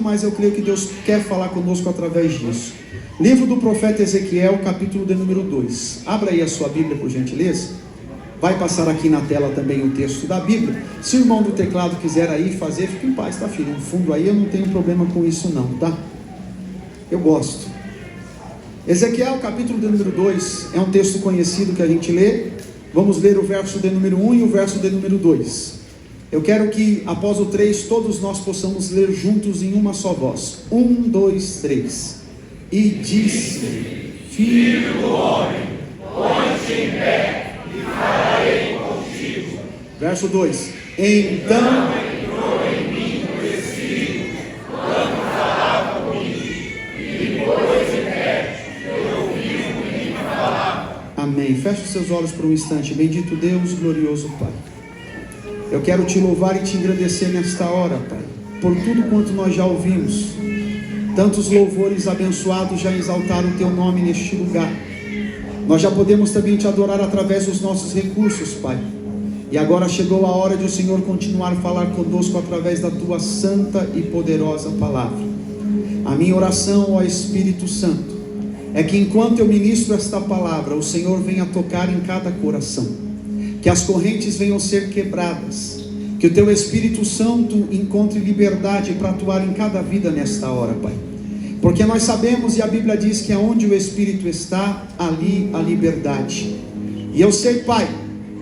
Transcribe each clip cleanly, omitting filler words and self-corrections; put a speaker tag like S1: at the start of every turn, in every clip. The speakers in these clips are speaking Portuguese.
S1: mas eu creio que Deus quer falar conosco através disso. Livro do profeta Ezequiel, capítulo de número 2. Abra aí a sua Bíblia, por gentileza. Vai passar aqui na tela também o texto da Bíblia. Se o irmão do teclado quiser aí fazer, fique em paz, tá, filho? No fundo aí eu não tenho problema com isso não, tá? Eu gosto. Ezequiel, capítulo de número 2, é um texto conhecido que a gente lê. Vamos ler o verso de número 1 e o verso de número 2. Eu quero que, após o 3, todos nós possamos ler juntos em uma só voz. 1, 2, 3. E disse: Filho do homem, põe-te em pé e falarei contigo. Verso 2. Então entrou em mim o Espírito, quando falava comigo, e me pôs em pé, eu ouvi o menino falar. Amém. Feche os seus olhos por um instante. Bendito Deus, glorioso Pai. Eu quero te louvar e te engrandecer nesta hora, Pai, por tudo quanto nós já ouvimos. Tantos louvores abençoados já exaltaram o teu nome neste lugar. Nós já podemos também te adorar através dos nossos recursos, Pai. E agora chegou a hora de o Senhor continuar a falar conosco através da tua santa e poderosa palavra. A minha oração, ó Espírito Santo, é que enquanto eu ministro esta palavra, o Senhor venha tocar em cada coração, que as correntes venham ser quebradas, que o teu Espírito Santo encontre liberdade para atuar em cada vida nesta hora, Pai. Porque nós sabemos, e a Bíblia diz que aonde o Espírito está, ali a liberdade. E eu sei, Pai,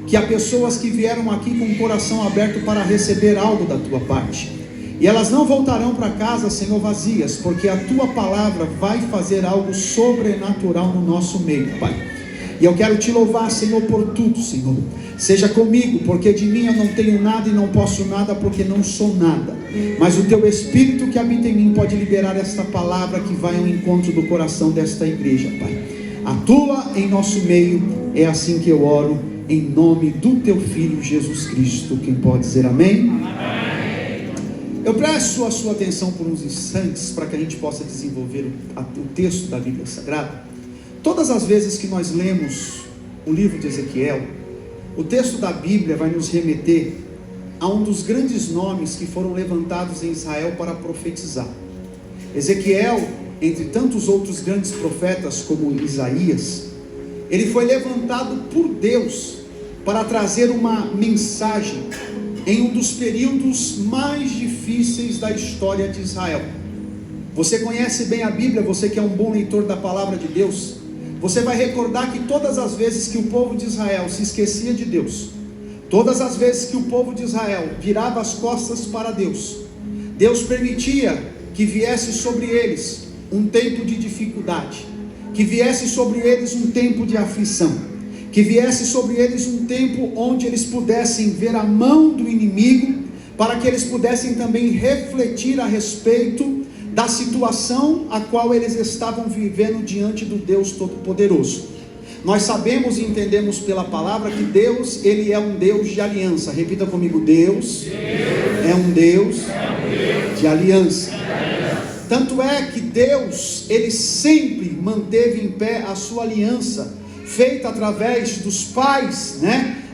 S1: que há pessoas que vieram aqui com o coração aberto para receber algo da tua parte, e elas não voltarão para casa, Senhor, vazias, porque a tua palavra vai fazer algo sobrenatural no nosso meio, Pai. E eu quero te louvar, Senhor, por tudo, Senhor. Seja comigo, porque de mim eu não tenho nada e não posso nada, porque não sou nada. Mas o teu Espírito que habita em mim pode liberar esta palavra que vai ao encontro do coração desta igreja, Pai. Atua em nosso meio, é assim que eu oro, em nome do teu Filho Jesus Cristo. Quem pode dizer amém? Amém. Eu peço a sua atenção por uns instantes, para que a gente possa desenvolver o texto da Bíblia Sagrada. Todas as vezes que nós lemos o livro de Ezequiel, o texto da Bíblia vai nos remeter a um dos grandes nomes que foram levantados em Israel para profetizar. Ezequiel, entre tantos outros grandes profetas como Isaías, ele foi levantado por Deus para trazer uma mensagem em um dos períodos mais difíceis da história de Israel. Você conhece bem a Bíblia, você que é um bom leitor da palavra de Deus, você vai recordar que todas as vezes que o povo de Israel se esquecia de Deus, todas as vezes que o povo de Israel virava as costas para Deus, Deus permitia que viesse sobre eles um tempo de dificuldade, que viesse sobre eles um tempo de aflição, que viesse sobre eles um tempo onde eles pudessem ver a mão do inimigo, para que eles pudessem também refletir a respeito da situação a qual eles estavam vivendo diante do Deus Todo-Poderoso. Nós sabemos e entendemos pela palavra que Deus, Ele é um Deus de aliança. Repita comigo: Deus é um Deus de aliança. Tanto é que Deus, Ele sempre manteve em pé a sua aliança, feita através dos pais,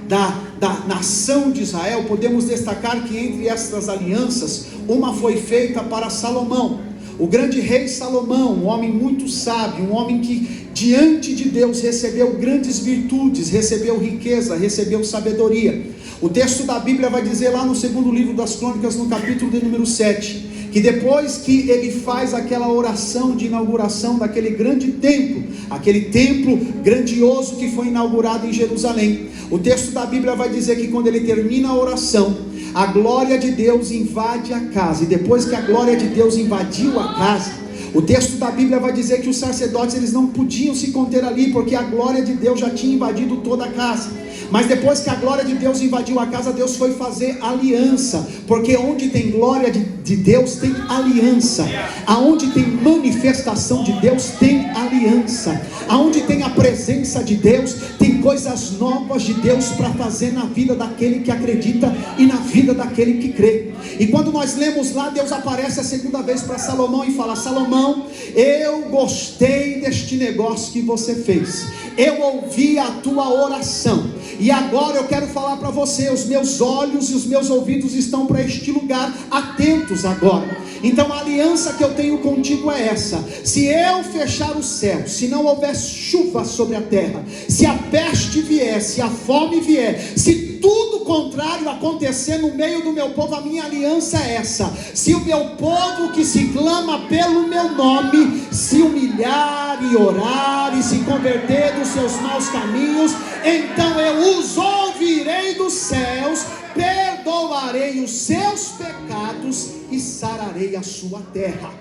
S1: da nação de Israel. Podemos destacar que entre estas alianças, uma foi feita para Salomão. O grande rei Salomão, um homem muito sábio, um homem que diante de Deus recebeu grandes virtudes, recebeu riqueza, recebeu sabedoria. O texto da Bíblia vai dizer lá no segundo livro das Crônicas, no capítulo de número 7, que depois que ele faz aquela oração de inauguração daquele grande templo, aquele templo grandioso que foi inaugurado em Jerusalém, o texto da Bíblia vai dizer que quando ele termina a oração, a glória de Deus invade a casa. E depois que a glória de Deus invadiu a casa, o texto da Bíblia vai dizer que os sacerdotes, eles não podiam se conter ali, porque a glória de Deus já tinha invadido toda a casa. Mas depois que a glória de Deus invadiu a casa, Deus foi fazer aliança, porque onde tem glória de Deus tem aliança, aonde tem manifestação de Deus tem aliança, aonde tem a presença de Deus tem coisas novas de Deus para fazer na vida daquele que acredita e na vida daquele que crê. E quando nós lemos lá, Deus aparece a segunda vez para Salomão e fala: Salomão, eu gostei deste negócio que você fez, eu ouvi a tua oração, E agora eu quero falar para você, os meus olhos e os meus ouvidos estão para este lugar, atentos agora. Então a aliança que eu tenho contigo é essa: se eu fechar o céu, se não houver chuva sobre a terra, se a peste vier, se a fome vier, se tudo contrário acontecer no meio do meu povo, a minha aliança é essa: se o meu povo que se clama pelo meu nome se humilhar e orar e se converter dos seus maus caminhos, então eu os ouvirei dos céus, perdoarei os seus pecados e sararei a sua terra.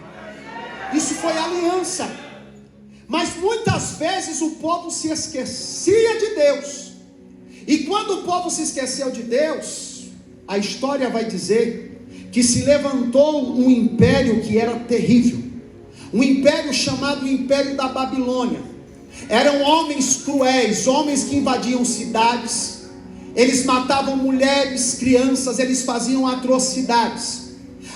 S1: Isso foi aliança. Mas muitas vezes o povo se esquecia de Deus, e quando o povo se esqueceu de Deus, a história vai dizer que se levantou um império que era terrível, um império chamado Império da Babilônia. Eram homens cruéis, homens que invadiam cidades, eles matavam mulheres, crianças, eles faziam atrocidades,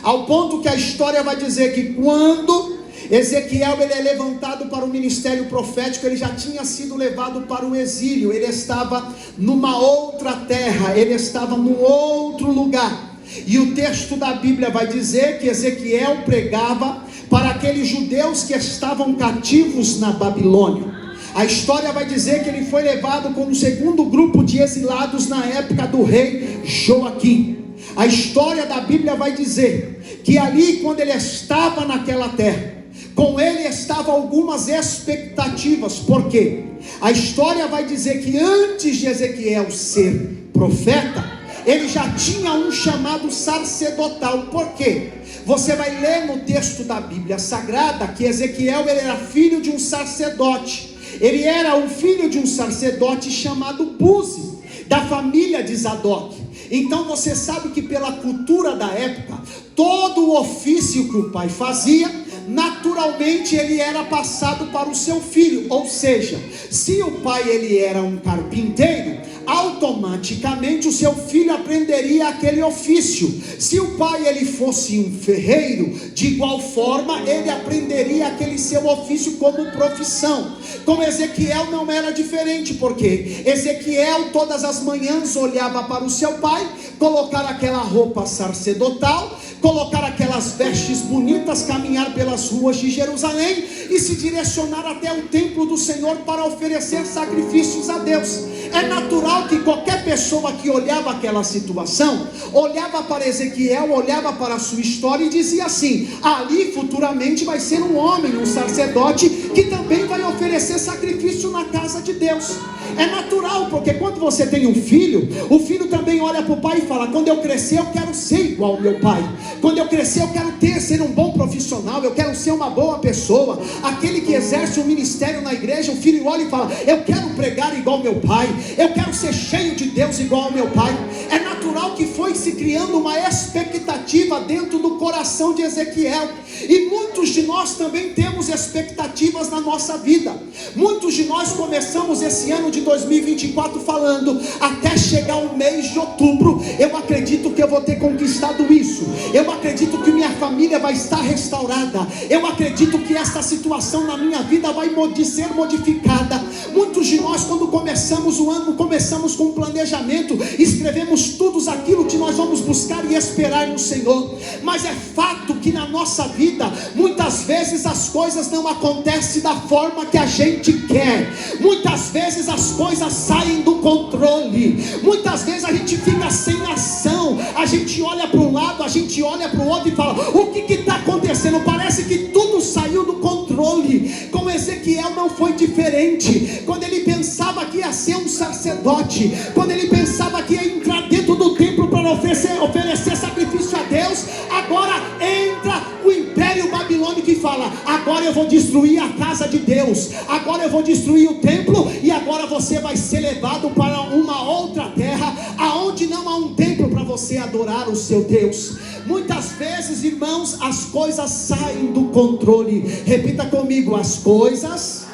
S1: ao ponto que a história vai dizer que quando Ezequiel ele é levantado para o ministério profético, ele já tinha sido levado para o exílio, ele estava numa outra terra, ele estava num outro lugar. E o texto da Bíblia vai dizer que Ezequiel pregava para aqueles judeus que estavam cativos na Babilônia. A história vai dizer que ele foi levado como o segundo grupo de exilados na época do rei Joaquim. A história da Bíblia vai dizer que ali, quando ele estava naquela terra, com ele estavam algumas expectativas. Por quê? A história vai dizer que antes de Ezequiel ser profeta, ele já tinha um chamado sacerdotal. Por quê? Você vai ler no texto da Bíblia Sagrada que Ezequiel ele era filho de um sacerdote. Ele era o filho de um sacerdote chamado Buzi, da família de Zadok. Então você sabe que pela cultura da época, todo o ofício que o pai fazia, naturalmente ele era passado para o seu filho. Ou seja, se o pai ele era um carpinteiro, automaticamente o seu filho aprenderia aquele ofício. Se o pai ele fosse um ferreiro, de igual forma ele aprenderia aquele seu ofício como profissão. Com Ezequiel não era diferente, porque Ezequiel todas as manhãs olhava para o seu pai, colocar aquela roupa sacerdotal, colocar aquelas vestes bonitas, caminhar pelas ruas de Jerusalém e se direcionar até o templo do Senhor para oferecer sacrifícios a Deus. É natural que qualquer pessoa que olhava aquela situação, olhava para Ezequiel, olhava para a sua história e dizia assim: ali futuramente vai ser um homem, um sacerdote, que também vai oferecer sacrifício na casa de Deus. É natural, porque quando você tem um filho, o filho também olha para o pai e fala: quando eu crescer eu quero ser igual ao meu pai, quando eu crescer eu quero ser um bom profissional, eu quero ser uma boa pessoa. Aquele que exerce um ministério na igreja, o filho olha e fala: eu quero pregar igual ao meu pai, eu quero ser cheio de Deus igual ao meu pai. É natural que foi se criando uma expectativa dentro do coração de Ezequiel, e muitos de nós também temos expectativas na nossa vida. Muitos de nós começamos esse ano de 2024 falando: até chegar o mês de outubro eu acredito que eu vou ter conquistado isso, eu acredito que minha família vai estar restaurada, eu acredito que esta situação na minha vida vai ser modificada. Muitos de nós, quando começamos o ano, começamos com um planejamento, escrevemos tudo aquilo que nós vamos buscar e esperar no Senhor. Mas é fato que na nossa vida, muitas vezes as coisas não acontecem da forma que a gente quer, muitas vezes as coisas saem do controle, muitas vezes a gente fica sem ação, a gente olha para um lado, a gente olha para o outro e fala: o que está acontecendo? Parece que tudo saiu do controle. Com Ezequiel não foi diferente. Quando ele pensava que ia ser um sacerdote, quando ele pensava que ia entrar dentro do templo para oferecer sacrifício a Deus, agora entra o império babilônico e fala: agora eu vou destruir a casa de Deus, agora eu vou destruir o templo, e agora você vai ser levado para uma outra terra, aonde não há um templo para você adorar o seu Deus. Muitas vezes, irmãos, as coisas saem do controle. Repita comigo: as coisas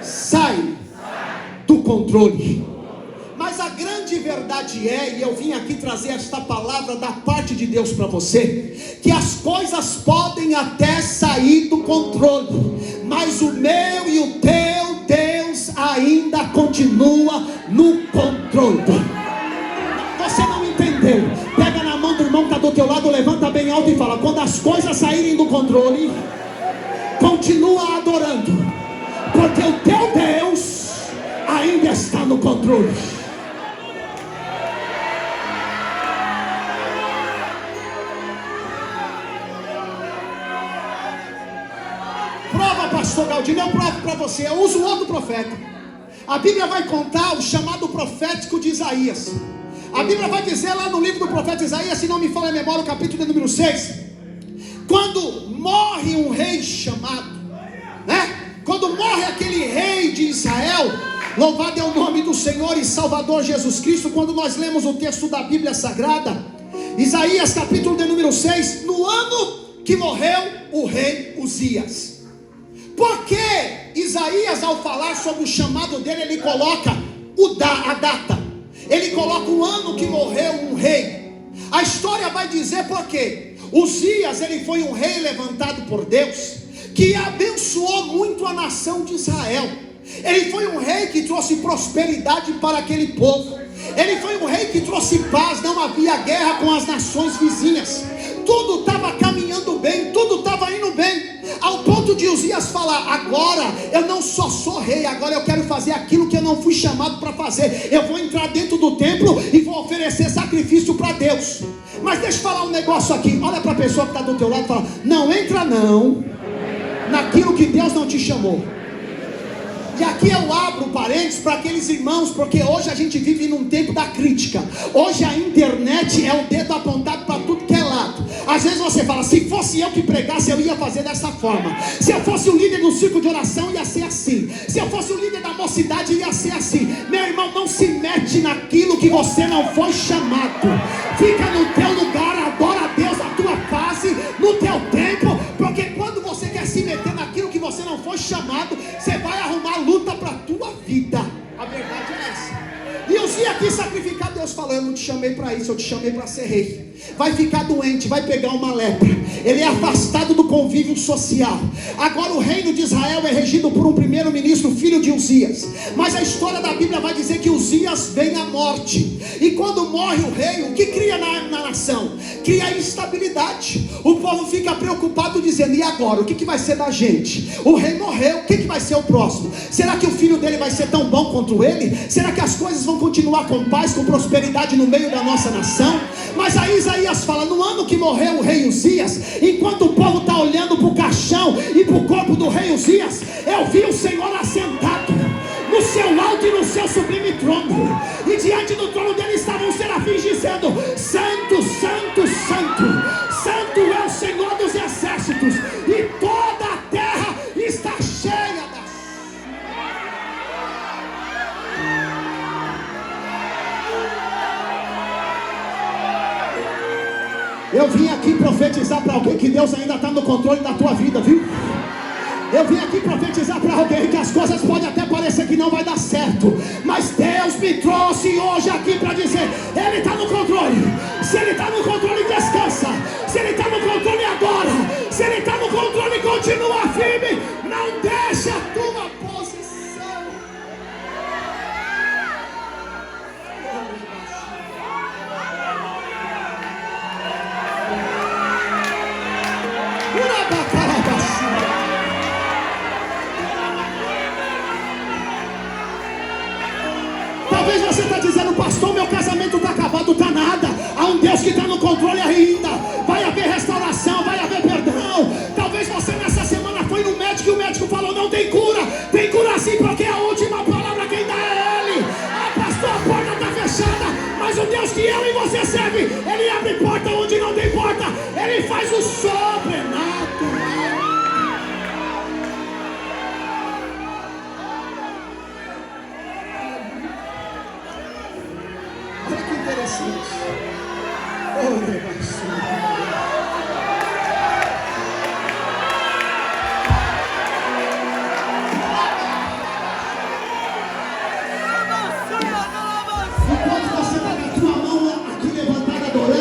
S1: saem do controle. Mas a grande verdade é, e eu vim aqui trazer esta palavra da parte de Deus para você, que as coisas podem até sair do controle, mas o meu e o teu Deus ainda continua no controle. controle. Você não entendeu? Pega na mão do irmão que está do teu lado, levanta bem alto e fala: quando as coisas saírem do controle, continua adorando, porque o teu Deus ainda está no controle. Prova, pastor Galdino, eu provo para você. Eu uso outro profeta. A Bíblia vai contar o chamado profético de Isaías. A Bíblia vai dizer lá no livro do profeta Isaías, se não me falha a memória, o capítulo de número 6, quando morre um rei chamado, quando morre aquele rei de Israel, louvado é o nome do Senhor e Salvador Jesus Cristo. Quando nós lemos o texto da Bíblia Sagrada, Isaías capítulo de número 6, no ano que morreu o rei Uzias. Porque Isaías, ao falar sobre o chamado dele, ele coloca a data, ele coloca o ano que morreu um rei. A história vai dizer porque Uzias, ele foi um rei levantado por Deus, que abençoou muito a nação de Israel. Ele foi um rei que trouxe prosperidade para aquele povo. Ele foi um rei que trouxe paz, não havia guerra com as nações vizinhas. Tudo estava caminhando bem, tudo estava indo bem, ao ponto de Uzias falar: agora eu não só sou rei, agora eu quero fazer aquilo que eu não fui chamado para fazer. Eu vou entrar dentro do templo e vou oferecer sacrifício para Deus. Mas deixa eu falar um negócio aqui. Olha para a pessoa que está do teu lado e fala: não entra não naquilo que Deus não te chamou. E aqui eu abro parênteses para aqueles irmãos, porque hoje a gente vive num tempo da crítica. Hoje a internet é o dedo apontado para tudo que é lado. Às vezes você fala: se fosse eu que pregasse, eu ia fazer dessa forma. Se eu fosse o líder do círculo de oração, ia ser assim. Se eu fosse o líder da mocidade, ia ser assim. Meu irmão, não se mete naquilo que você não foi chamado. Fica no teu lugar, adora a Deus na tua fase, no teu tempo. Porque quando você quer se meter naquilo que você não foi chamado, você vai arrumar luta para a tua vida. A verdade é essa. E Uzias quis sacrificar. Deus falou: eu não te chamei para isso, eu te chamei para ser rei. Vai ficar doente, vai pegar uma lepra. Ele é afastado do convívio social. Agora o reino de Israel é regido por um primeiro-ministro, filho de Uzias. Mas a história da Bíblia vai dizer que Uzias vem à morte. E quando morre o rei, o que cria na nação? Cria instabilidade. O povo fica preocupado dizendo: e agora? O que vai ser da gente? O rei morreu, o que vai ser o próximo? Será que o filho dele vai ser tão bom quanto ele? Será que as coisas vão continuar com paz, com prosperidade no meio da nossa nação? Mas aí Isaías fala: no ano que morreu o rei Uzias, enquanto o povo está olhando para o caixão e para o corpo do rei Uzias, eu vi o Senhor assentado no seu alto e no seu sublime trono, e diante do trono dele estavam os serafins dizendo: Santo, Santo, Santo, Santo é o Senhor dos exércitos, e toda a terra está cheia das... Eu vim aqui profetizar para alguém que Deus ainda está no controle da tua vida, viu? Eu vim aqui profetizar para alguém que as coisas podem até parecer que não vai dar certo, mas Deus me trouxe hoje aqui para dizer: Ele está no controle. Se Ele está no controle, descansa. Se Ele está no controle, adora. Se Ele está no controle, continua firme. Não deixa a tua posição. Talvez você está dizendo: pastor, meu casamento está acabado. Está nada. Há um Deus que está no controle ainda. Vai haver restauração, vai haver perdão. Talvez você nessa semana foi no médico e o médico falou: não tem cura. Tem cura sim, porque a última palavra quem dá é Ele. Ah, pastor, a porta está fechada, mas o Deus que eu e você serve, Ele abre porta onde não tem porta. Ele faz o sobrenatural. Enquanto você está com a tua mão aqui levantada adorando,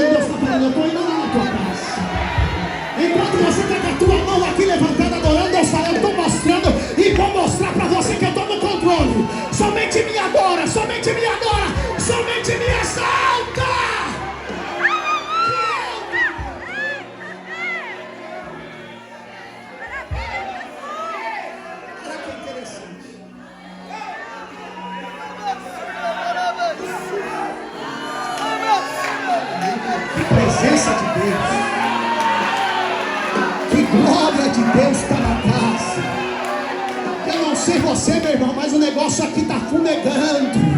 S1: glória de Deus está na casa. Eu não sei você, meu irmão, mas o negócio aqui está fumegando.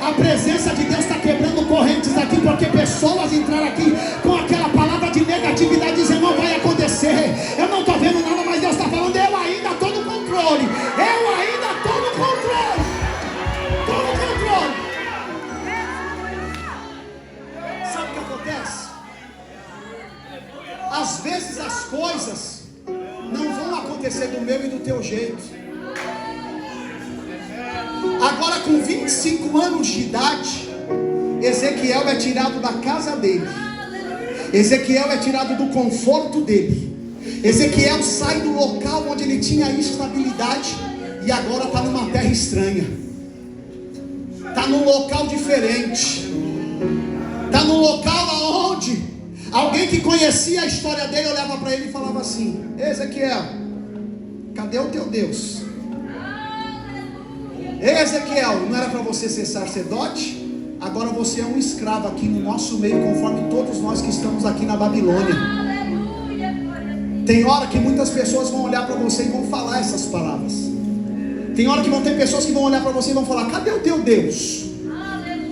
S1: A presença de Deus está quebrando correntes aqui, porque pessoas entraram aqui com aquela palavra de negatividade, dizendo não vai acontecer, eu não estou vendo nada, mas Deus está falando, eu ainda estou no controle, eu ainda estou no controle, estou no controle. Sabe o que acontece? Às vezes as coisas não vão acontecer do meu e do teu jeito. Agora, com 25 anos de idade, Ezequiel é tirado da casa dele, Ezequiel é tirado do conforto dele, Ezequiel sai do local onde ele tinha estabilidade e agora está numa terra estranha, está num local diferente, está num local onde alguém que conhecia a história dele olhava para ele e falava assim: Ezequiel, cadê o teu Deus? Ezequiel, não era para você ser sacerdote? Agora você é um escravo aqui no nosso meio, conforme todos nós que estamos aqui na Babilônia. Tem hora que muitas pessoas vão olhar para você e vão falar essas palavras. Tem hora que vão ter pessoas que vão olhar para você e vão falar: cadê o teu Deus?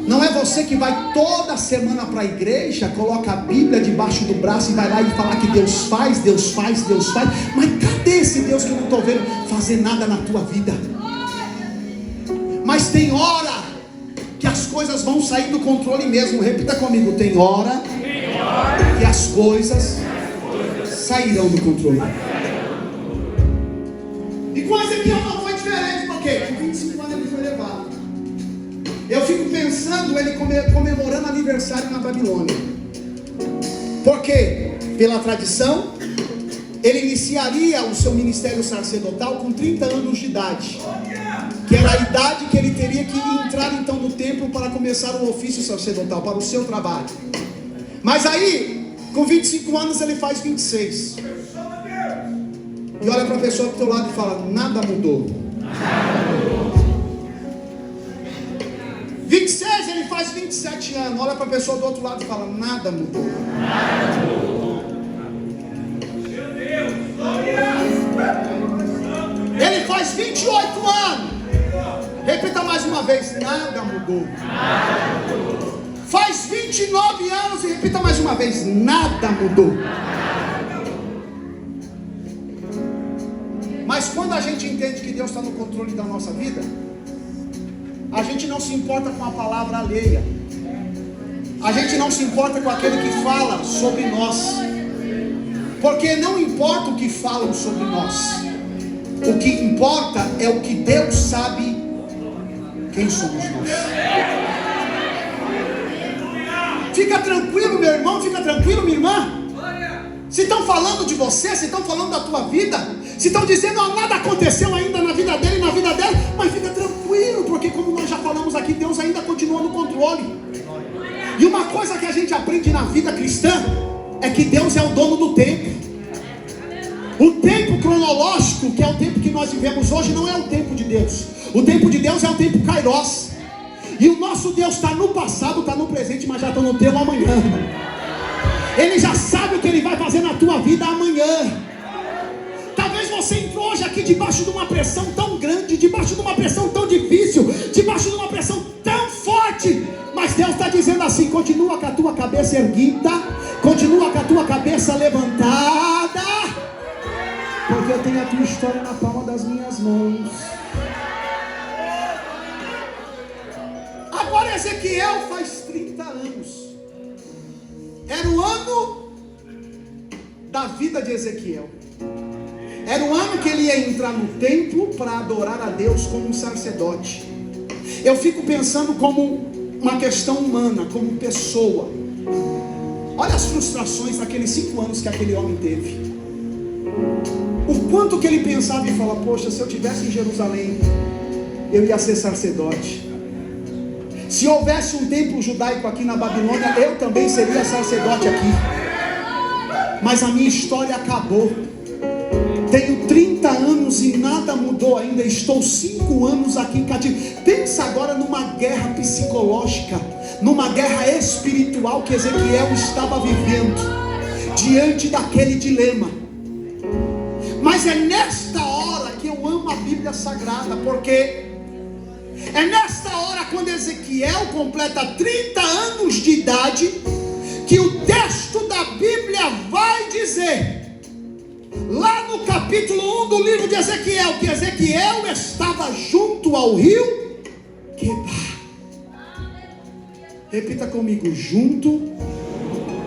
S1: Não é você que vai toda semana para a igreja, coloca a Bíblia debaixo do braço e vai lá e falar que Deus faz, Deus faz, Deus faz. Mas cadê esse Deus que eu não estou vendo fazer nada na tua vida? Mas tem hora que as coisas vão sair do controle mesmo. Repita comigo: tem hora que as coisas sairão do controle. E com Ezequiel não foi diferente, porque com 25 anos ele foi levado. Eu fico pensando ele comemorando aniversário na Babilônia. Porque, pela tradição, ele iniciaria o seu ministério sacerdotal com 30 anos de idade, que era a idade que ele teria que entrar então no templo para começar o ofício sacerdotal, para o seu trabalho. Mas aí, com 25 anos ele faz 26. E olha para a pessoa do teu lado e fala: nada mudou. 26 ele faz 27 anos. Olha para a pessoa do outro lado e fala: nada mudou. Ele faz 28 anos. Repita mais uma vez: nada mudou. Faz 29 anos e repita mais uma vez: nada mudou. Mas quando a gente entende que Deus está no controle da nossa vida, a gente não se importa com a palavra alheia, a gente não se importa com aquele que fala sobre nós, porque não importa o que falam sobre nós, o que importa é o que Deus sabe quem somos nós. Fica tranquilo, meu irmão, fica tranquilo, minha irmã. Se estão falando de você, se estão falando da tua vida, se estão dizendo: oh, nada aconteceu ainda na vida dele, na vida dela, mas fica tranquilo, porque como nós já falamos aqui, Deus ainda continua no controle. E uma coisa que a gente aprende na vida cristã é que Deus é o dono do tempo. O tempo cronológico, que é o tempo que nós vivemos hoje, não é o tempo de Deus. O tempo de Deus é o tempo Kairos. E o nosso Deus está no passado, está no presente, mas já está no teu amanhã. Ele já sabe o que Ele vai fazer na tua vida amanhã. Talvez você entrou hoje aqui debaixo de uma pressão tão grande, debaixo de uma pressão tão difícil, debaixo de uma pressão tão forte, mas Deus está dizendo assim: continua com a tua cabeça erguida, continua com a tua cabeça levantada, porque eu tenho a tua história na palma das minhas mãos. Agora Ezequiel faz 30 anos. Era o ano da vida de Ezequiel. Era o ano que ele ia entrar no templo para adorar a Deus como um sacerdote. Eu fico pensando como uma questão humana, como pessoa. Olha as frustrações daqueles 5 anos que aquele homem teve. O quanto que ele pensava e falava: poxa, se eu estivesse em Jerusalém, eu ia ser sacerdote. Se houvesse um templo judaico aqui na Babilônia, eu também seria sacerdote aqui. Mas a minha história acabou. Tenho 30 anos e nada mudou ainda. Estou 5 anos aqui em cativeiro. Pensa agora numa guerra psicológica, numa guerra espiritual que Ezequiel estava vivendo, diante daquele dilema. Mas é nesta hora que eu amo a Bíblia Sagrada, porque é nesta hora, quando Ezequiel completa 30 anos de idade, que o texto da Bíblia vai dizer, lá no capítulo 1 do livro de Ezequiel, que Ezequiel estava junto ao rio Quebar. Repita comigo: junto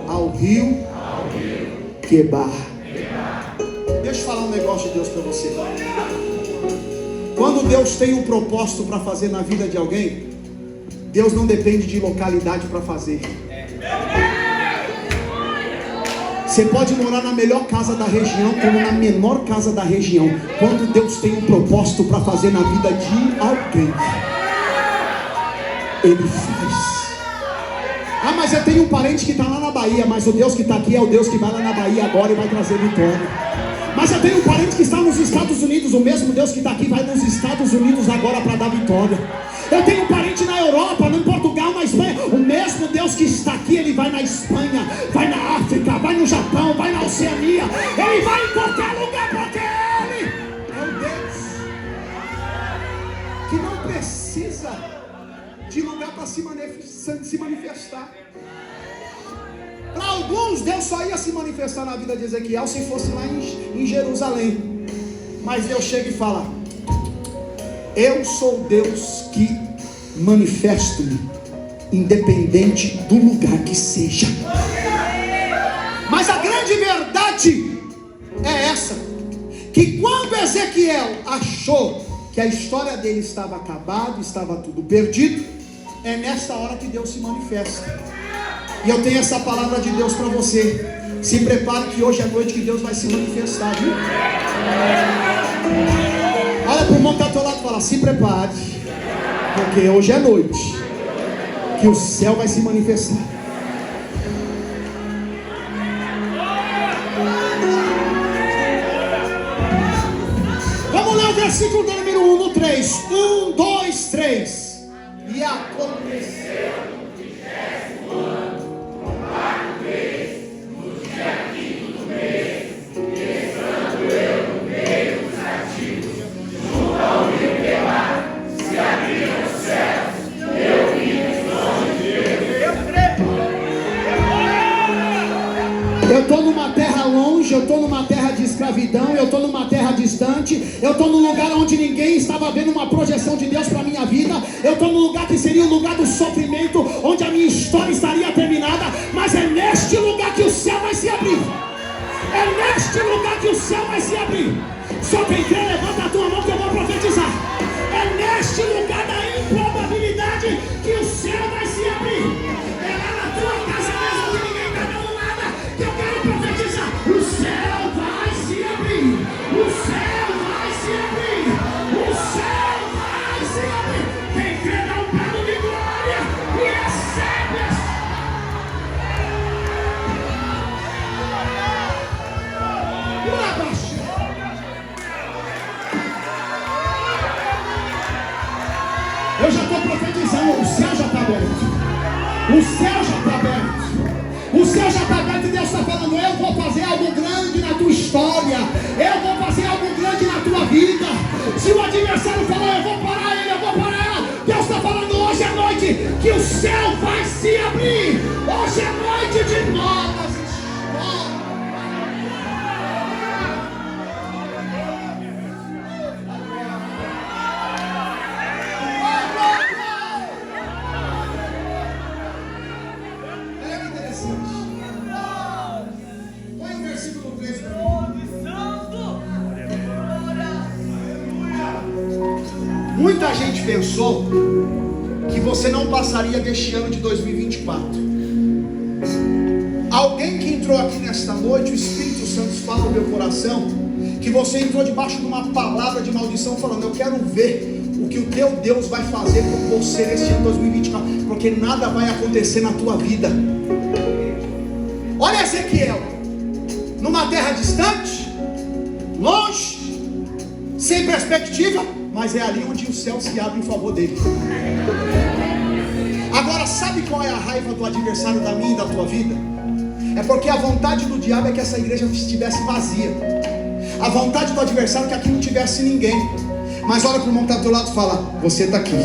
S1: ao rio Quebar. Deixa eu falar um negócio de Deus para você. Quando Deus tem um propósito para fazer na vida de alguém, Deus não depende de localidade para fazer. Você pode morar na melhor casa da região, como na menor casa da região. Quando Deus tem um propósito para fazer na vida de alguém, Ele faz. Ah, mas eu tenho um parente que está lá na Bahia, mas o Deus que está aqui é o Deus que vai lá na Bahia agora e vai trazer vitória. Mas eu tenho um parente que está nos Estados Unidos, o mesmo Deus que está aqui vai nos Estados Unidos agora para dar vitória. Eu tenho um parente na Europa, em Portugal, na Espanha, o mesmo Deus que está aqui, Ele vai na Espanha, vai na África, vai no Japão, vai na Oceania, Ele vai em qualquer lugar, porque Ele é o Deus que não precisa de lugar para se manifestar. Para alguns, Deus só ia se manifestar na vida de Ezequiel se fosse lá em Jerusalém. Mas Deus chega e fala: eu sou Deus que manifesto-me, independente do lugar que seja. Mas a grande verdade é essa: que quando Ezequiel achou que a história dele estava acabada, estava tudo perdido, é nessa hora que Deus se manifesta. E eu tenho essa palavra de Deus para você. Se prepare que hoje é noite que Deus vai se manifestar, viu? Olha para o irmão que está ao teu lado e fala: se prepare, porque hoje é noite que o céu vai se manifestar. Vamos ler o versículo do número 1 no 3. 1, 2, 3. E aconteceu no 30º ano, no 4º mês, no dia 5º do mês, estando eu no meio dos nativos, junto ao rio Quebar, se abriram os céus, eu vi os dons de Deus. Eu estou numa terra longe, eu estou numa terra de escravidão, eu estou numa terra distante, eu estou num lugar onde ninguém estava vendo uma projeção de Deus para a minha vida, eu estou num lugar que seria o lugar do sofrimento, onde a minha história estaria terminada, mas é neste lugar que o céu vai se abrir. É neste lugar que o céu vai se abrir. Só quem crê, levanta a tua mão que eu vou profetizar. É neste lugar da improbabilidade que o céu vai se abrir. É lá na tua casa mesmo, onde ninguém está dando nada, que eu quero profetizar. O céu vai se abrir. O céu vai se abrir. O céu vai se abrir. Quem crê dá um brado de glória e recebe essa. Eu já estou profetizando, o céu já está aberto. O céu já está aberto. O céu já está aberto e Deus está falando: eu vou fazer algo grande na tua história. Eu vou fazer algo grande na tua vida. Se o adversário falou: eu vou parar ele, eu vou parar ela, Deus está falando hoje à noite que o céu vai se abrir. Hoje é noite de novas histórias. Muita gente pensou que você não passaria deste ano de 2024. Alguém que entrou aqui nesta noite, o Espírito Santo fala no meu coração, que você entrou debaixo de uma palavra de maldição, falando: eu quero ver o que o teu Deus vai fazer com você neste ano 2024, porque nada vai acontecer na tua vida. Olha Ezequiel, numa terra distante, longe, sem perspectiva, mas é ali onde o céu se abre em favor dele. Agora, sabe qual é a raiva do adversário da minha e da tua vida? É porque a vontade do diabo é que essa igreja estivesse vazia. A vontade do adversário é que aqui não tivesse ninguém. Mas olha para o irmão que está do teu lado e fala: você está aqui.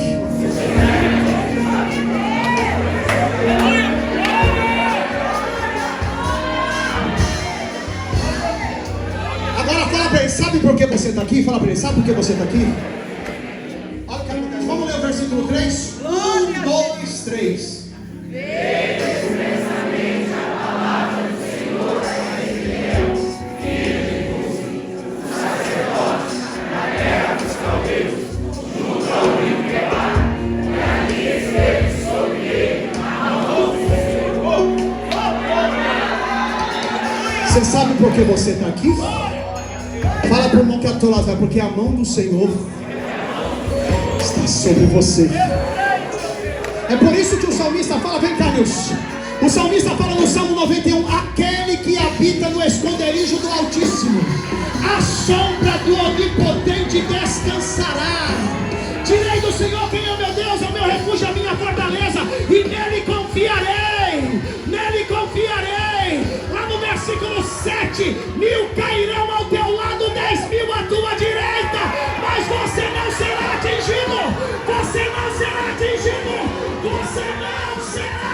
S1: Agora fala para ele: sabe por que você está aqui? Fala para ele: sabe por que você está aqui? Olha o que acontece. Vamos ler o versículo 3? 1, 2, 3. Você sabe por que você está aqui? Fala para o irmão que é do teu lado: porque a mão do Senhor está sobre você. É por isso que o salmista fala, vem cá, Nilson. O salmista fala no Salmo 91: aquele que habita no esconderijo do Altíssimo, a sombra do Onipotente descansará. Direi do Senhor: quem é o meu Deus? É o meu refúgio, a minha fortaleza, e nele confiarei. Nele confiarei. Lá no versículo 7: 1.000 cairão ao teu lado, 10.000 à tua direita, mas você não será atingido. Você não será atingido. Você não será.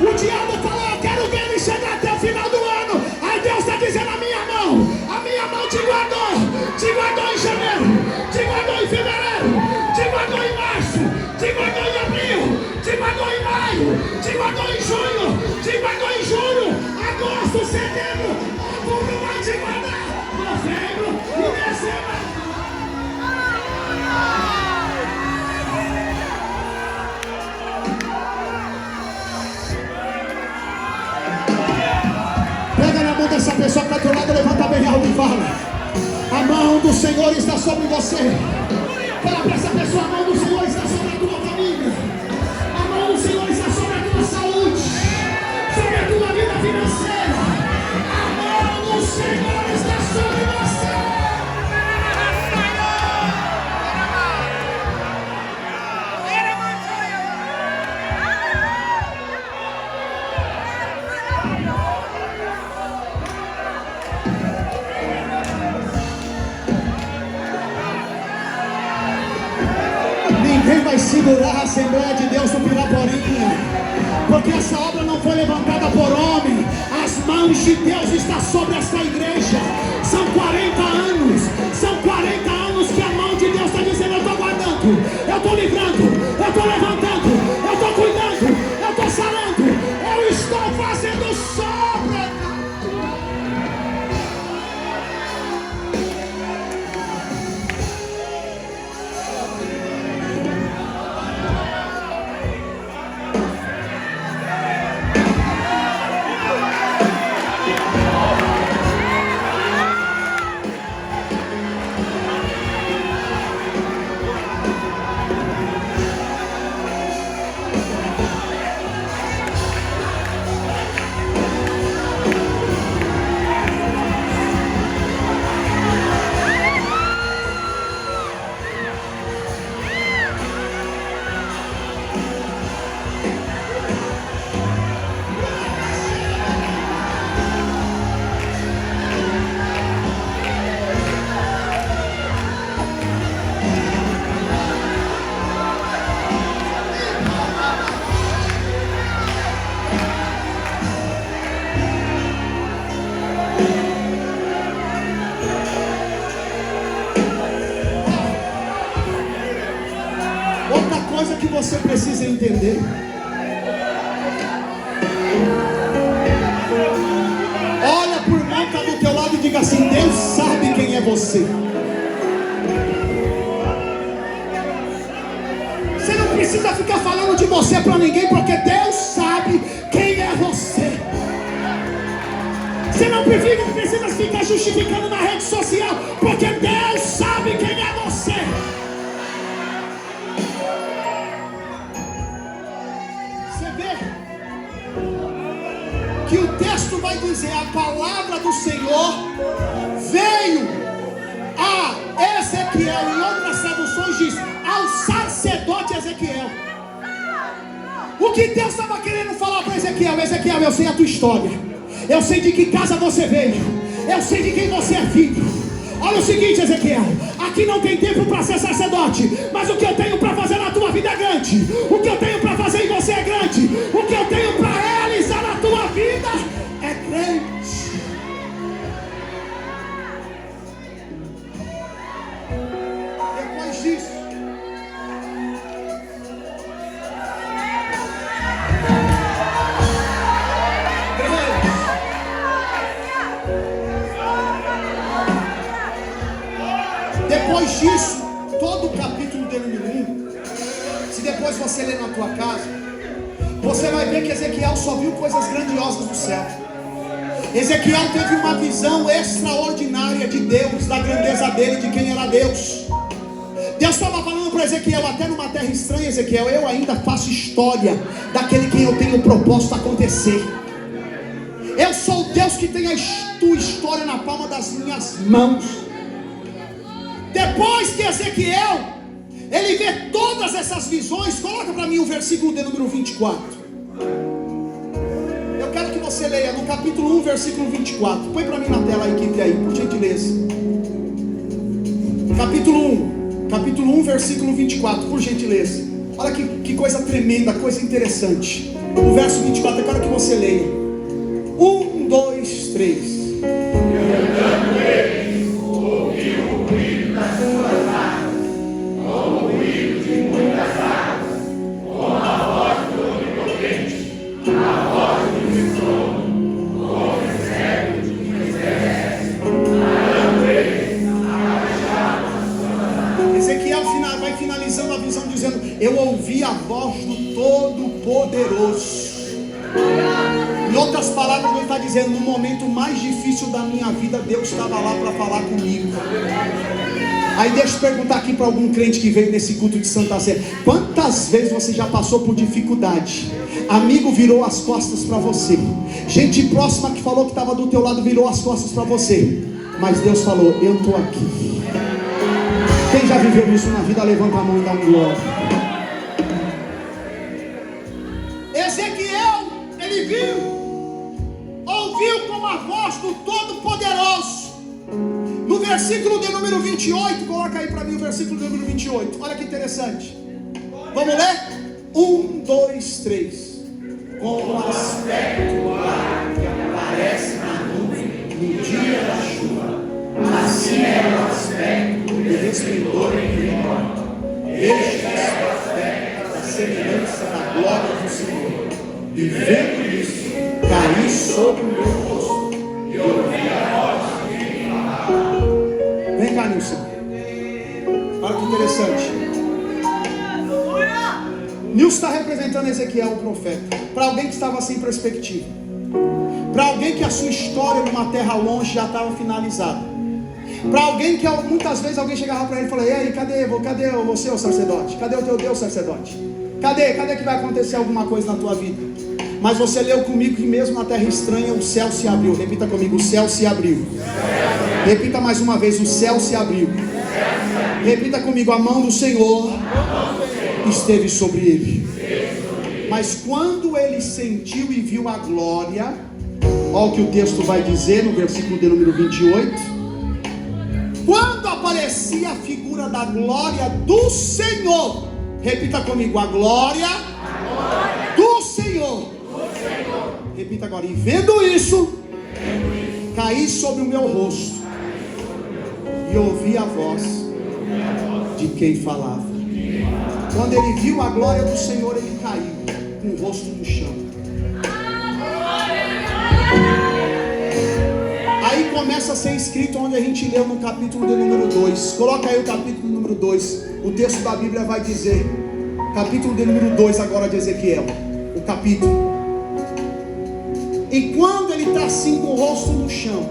S1: O diabo falou: eu quero ver ele chegar até o final do ano. Aí Deus está dizendo: a minha mão te guardou em janeiro, te guardou em fevereiro, te guardou em março, te guardou em abril, te guardou em maio, te guardou em junho, te guardou em julho, agosto, setembro, outubro, vai te guardar, novembro e dezembro. Pega na mão dessa pessoa que está do lado, levanta bem alto e fala: a mão do Senhor está sobre você. Fala para essa pessoa: a mão do Senhor está sobre a tua família. A mão do Senhor está sobre a tua saúde, sobre a tua vida financeira. A mão do Senhor está sobre você. Ninguém vai segurar a Assembleia de Deus no Piraporinha, porque essa obra não foi levantada por homem. As mãos de Deus estão sobre esta igreja. São 40 anos. São 40 anos que a mão de Deus está dizendo: eu estou guardando, eu estou livrando, eu estou levantando, eu estou cuidando, eu estou sarando, eu estou fazendo sobra. Coisa que você precisa entender: olha por irmão que está do teu lado e diga assim: Deus sabe quem é você. Você não precisa ficar falando de você para ninguém, porque Deus sabe quem é você. Você não precisa ficar justificando na rede social, porque Deus sabe quem é você. Que o texto vai dizer: a palavra do Senhor veio que Deus estava querendo falar para Ezequiel: Ezequiel, eu sei a tua história, eu sei de que casa você veio, eu sei de quem você é filho. Olha o seguinte, Ezequiel, aqui não tem tempo para ser sacerdote, mas o que eu tenho para fazer na tua vida é grande. O que eu tenho para fazer em você é grande. O que eu tenho para realizar na tua vida é grande. Depois disso, todo o capítulo de número 1, se depois você ler na tua casa, você vai ver que Ezequiel só viu coisas grandiosas do céu. Ezequiel teve uma visão extraordinária de Deus, da grandeza dele, de quem era Deus. Deus estava falando para Ezequiel: até numa terra estranha, Ezequiel, eu ainda faço história daquele que eu tenho proposto acontecer. Eu sou o Deus que tem a tua história na palma das minhas mãos. Depois que Ezequiel, ele vê todas essas visões, coloca para mim o versículo de número 24. Eu quero que você leia no capítulo 1, versículo 24. Põe para mim na tela a equipe aí, por gentileza. Capítulo 1, versículo 24, por gentileza. Olha que coisa tremenda, coisa interessante. O verso 24, eu quero que você leia. 1, 2, 3. Eu ouvi a voz do Todo-Poderoso. Em outras palavras, ele está dizendo: no momento mais difícil da minha vida, Deus estava lá para falar comigo. Aí deixa eu perguntar aqui para algum crente que veio nesse culto de Santa Sé: quantas vezes você já passou por dificuldade? Amigo virou as costas para você, gente próxima que falou que estava do teu lado virou as costas para você, mas Deus falou: eu estou aqui. Quem já viveu isso na vida, levanta a mão e dá um glória. Ezequiel, ele ouviu com a voz do Todo-Poderoso. No versículo de número 28, coloca aí para mim o versículo de número 28. Olha que interessante. Vamos ler? 1, 2, 3. Com o aspecto que aparece na nuvem no dia da chuva, assim é o aspecto de resplendor em glória. Este é o aspecto da semelhança da glória do Senhor. E vendo isso, caí sobre o meu rosto e ouvi a voz de quem falava. Vem cá, Nilson. Olha que interessante. Nilson está representando Ezequiel, o profeta, para alguém que estava sem perspectiva, para alguém que a sua história numa terra longe já estava finalizada, para alguém que muitas vezes alguém chegava para ele e falava: e aí, cadê você, o sacerdote? Cadê o teu Deus, sacerdote? Cadê que vai acontecer alguma coisa na tua vida? Mas você leu comigo que mesmo na terra estranha o céu se abriu. Repita comigo: o céu se abriu. Repita mais uma vez: o céu se abriu. Repita comigo: a mão do Senhor esteve sobre ele. Mas quando ele sentiu e viu a glória, olha o que o texto vai dizer no versículo de número 28. Quando aparecia a figura da glória do Senhor, repita comigo: a glória do Senhor. Repita agora: e vendo isso, caí sobre o meu rosto e ouvi a voz de quem falava. Quando ele viu a glória do Senhor, ele caiu com o rosto no chão. Aí começa a ser escrito onde a gente leu no capítulo de número 2. Coloca aí o capítulo número 2. O texto da Bíblia vai dizer, capítulo de número 2 agora de Ezequiel, o capítulo. E quando ele está assim com o rosto no chão,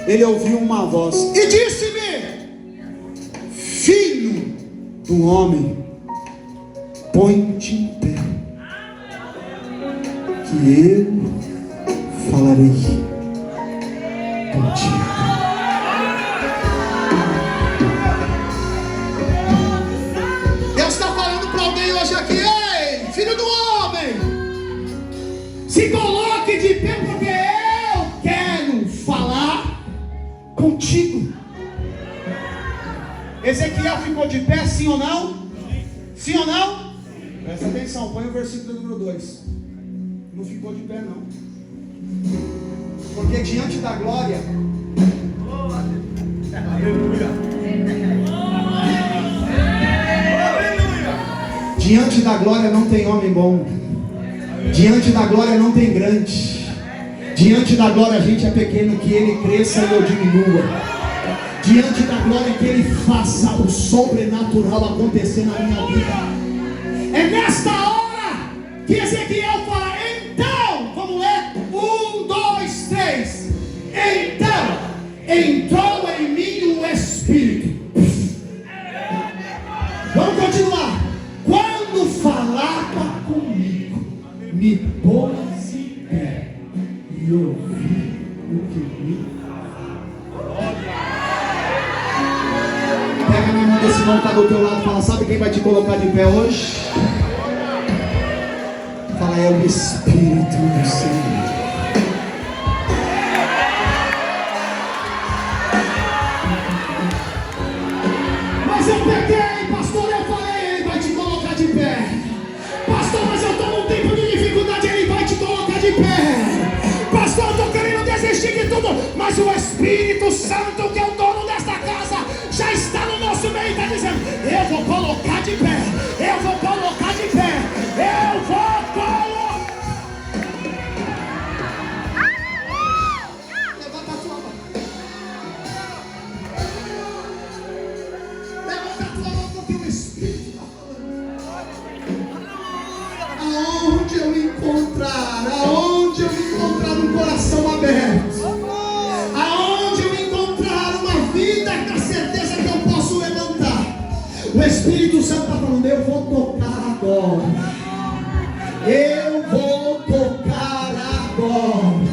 S1: ele ouviu uma voz e disse-me: filho do homem, põe-te em pé, que eu falarei contigo. Deus está falando para alguém hoje aqui: ei, filho Ezequiel ficou de pé, sim ou não? Sim ou não? Presta atenção, põe o versículo número 2. Não ficou de pé não. Porque diante da glória, diante da glória não tem homem bom. Diante da glória não tem grande. Diante da glória a gente é pequeno, que ele cresça e eu diminua. Diante da glória que ele faça o sobrenatural acontecer na minha vida. É nesta hora que Ezequiel fala, então, vamos ler, 1, 2, 3. Então, entrou em mim o Espírito. Vamos continuar. Quando falava comigo, me pôs em pé e ouvi o que me falava. Pega na mão desse irmão que está do teu lado e fala, sabe quem vai te colocar de pé hoje? Fala, é o Espírito do Senhor. Mas eu peguei, pastor, eu falei, ele vai te colocar de pé. Pastor, mas eu estou num tempo de dificuldade, ele vai te colocar de pé. Pastor, eu estou querendo desistir de tudo, mas o Espírito Santo, que é o dono desta casa, já está no nosso meio e está dizendo, eu vou colocar de pé, eu vou colocar de pé, eu vou colocar. Levanta a tua mão. Levanta a tua mão, porque o Espírito está falando. Aonde eu encontrar um coração aberto, aonde eu encontrar uma vida com a certeza que eu posso levantar, o Espírito Santo está falando, eu vou tocar agora. Eu vou tocar agora.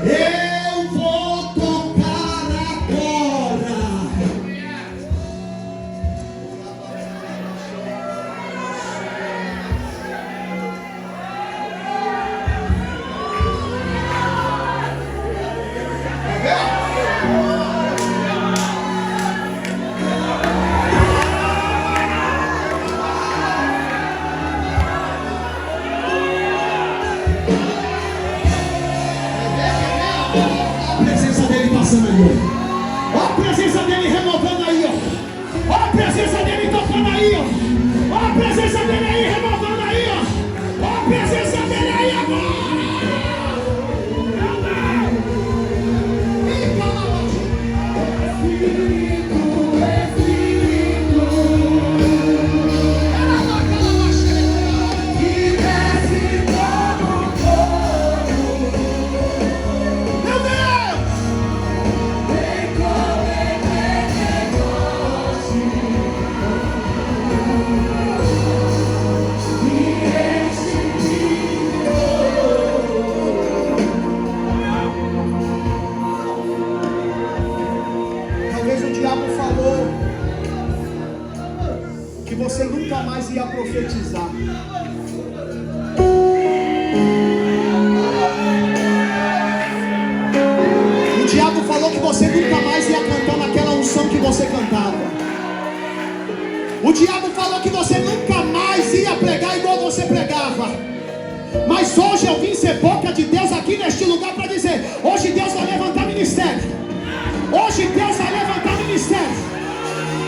S1: Eu vou tocar agora. Ó a presença dele renovando aí, ó. Ó a presença dele tocando aí, ó. Ó a presença dele aí renovando aí, ó. Ó a presença dele aí agora. Você nunca mais ia profetizar. O diabo falou que você nunca mais ia cantar naquela unção que você cantava. O diabo falou que você nunca mais ia pregar igual você pregava. Mas hoje eu vim ser boca de Deus aqui neste lugar para dizer, hoje Deus vai levantar ministério. Hoje Deus vai levantar ministério.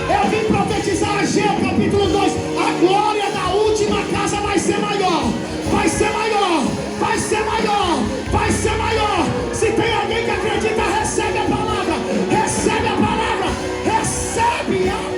S1: Eu vim profetizar Ageu capítulo 2. A glória da última casa vai ser maior. Vai ser maior. Vai ser maior. Vai ser maior. Se tem alguém que acredita, recebe a palavra. Recebe a palavra. Recebe a...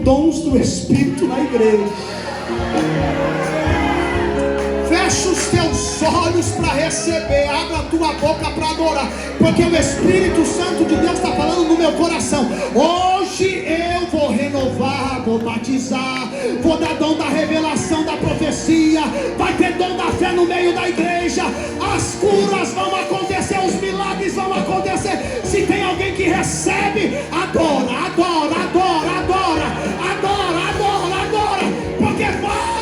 S1: dons do Espírito na igreja. Fecha os teus olhos para receber, abre a tua boca para adorar, porque o Espírito Santo de Deus está falando no meu coração. Hoje eu vou renovar, vou batizar, vou dar dom da revelação, da profecia, vai ter dom da fé no meio da igreja, as curas vão acontecer, os milagres vão acontecer. Se tem alguém que recebe, adora, adora, adora, adora, adora, adora, adora, porque vai.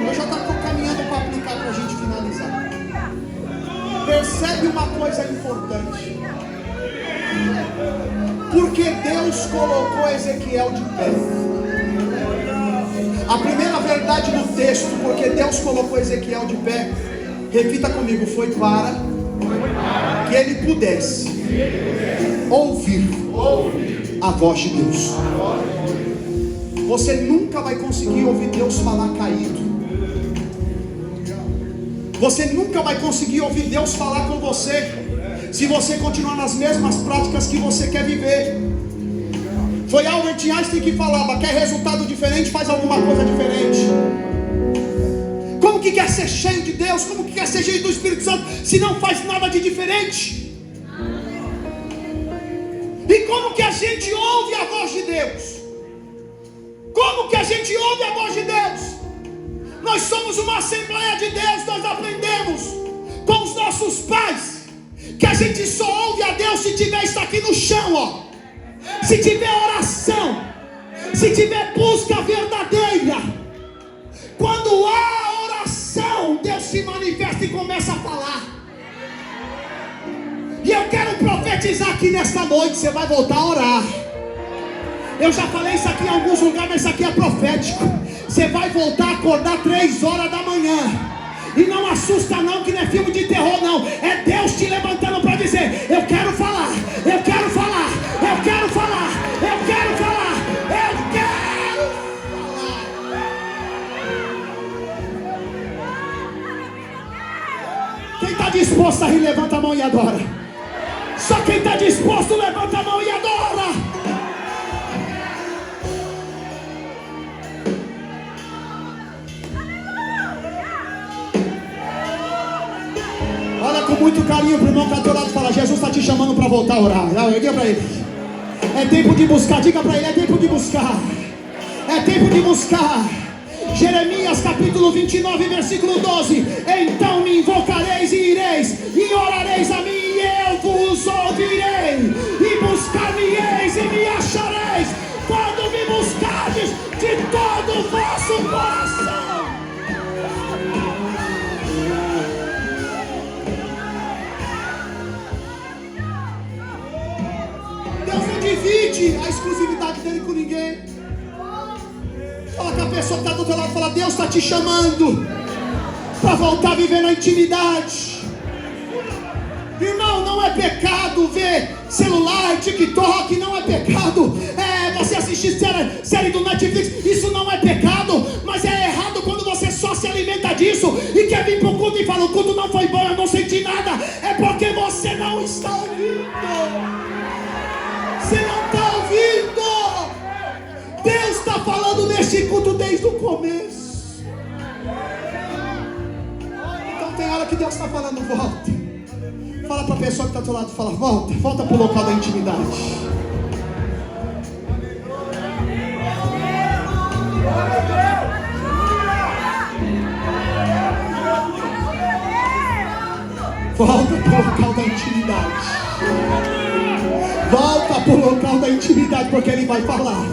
S1: Eu já estou caminhando para aplicar para a gente finalizar. Percebe uma coisa importante. Porque Deus colocou Ezequiel de pé. A primeira verdade do texto, porque Deus colocou Ezequiel de pé, repita comigo, foi para que ele pudesse ouvir a voz de Deus. Você nunca vai conseguir ouvir Deus falar caído. Você nunca vai conseguir ouvir Deus falar com você se você continuar nas mesmas práticas que você quer viver. Foi Albert Einstein que falava: quer resultado diferente, faz alguma coisa diferente. Como que quer ser cheio de Deus? Como que quer ser cheio do Espírito Santo se não faz nada de diferente? E como que a gente ouve a voz de Deus? Como que a gente ouve a voz de Deus? Nós somos uma Assembleia de Deus. Nós aprendemos com os nossos pais que a gente só ouve a Deus se tiver isso aqui no chão, ó. Se tiver oração, se tiver busca verdadeira. Quando há oração, Deus se manifesta e começa a falar. E eu quero profetizar aqui nesta noite: você vai voltar a orar. Eu já falei isso aqui em alguns lugares, mas isso aqui é profético. Você vai voltar a acordar 3 horas da manhã. E não assusta não, que não é filme de terror não. É Deus te levantando para dizer: eu quero falar, eu quero falar, eu quero falar, eu quero falar, eu quero falar. Quem está disposto a rir, levanta a mão e adora. Só quem está disposto, levanta a mão e adora. Olha com muito carinho para o irmão que está do teu lado e fala: Jesus está te chamando para voltar a orar. Diga para ele: é tempo de buscar. Diga para ele: é tempo de buscar. É tempo de buscar. Jeremias capítulo 29, versículo 12: então me invocareis e ireis, e orareis a mim, e eu vos ouvirei, e buscar-me-eis e me achareis, quando me buscardes de todo o vosso coração. Deus não divide a exclusividade dele com ninguém. Fala com a pessoa que está do teu lado, fala: Deus está te chamando para voltar a viver na intimidade. Irmão, não é pecado ver celular, TikTok, não é pecado. Você assistir série do Netflix, isso não é pecado. Mas é errado quando você só se alimenta disso e quer vir para o culto e fala: o culto não foi bom, eu não senti nada. É porque você não está ouvindo. Você não está ouvindo. Deus está falando nesse culto desde o começo. Então tem hora que Deus está falando: volta. Fala para a pessoa que está do seu lado, fala: volta, volta para o local da intimidade. Volta para o local da intimidade. Volta para o local da intimidade, porque Ele vai falar.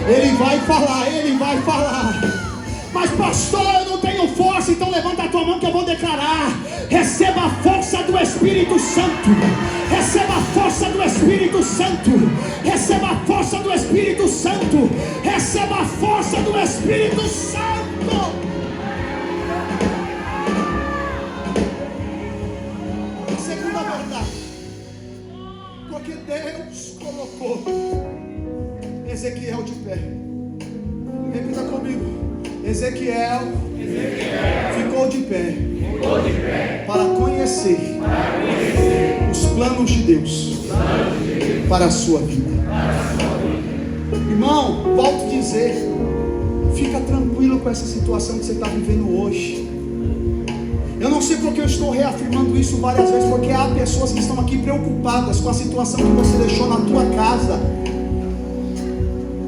S1: Ele vai falar, Ele vai falar. Mas pastor, eu não tenho força. Então levanta a tua mão que eu vou declarar. Receba a força do Espírito Santo. Receba a força do Espírito Santo. Receba a força do Espírito Santo. Receba a força do Espírito Santo. A segunda verdade, porque Deus colocou Ezequiel de pé. Repita comigo. Ezequiel ficou de pé para conhecer os planos de Deus para a sua vida. Irmão, volto a dizer, fica tranquilo com essa situação que você está vivendo hoje. Eu não sei porque eu estou reafirmando isso várias vezes, porque há pessoas que estão aqui preocupadas com a situação que você deixou na tua casa.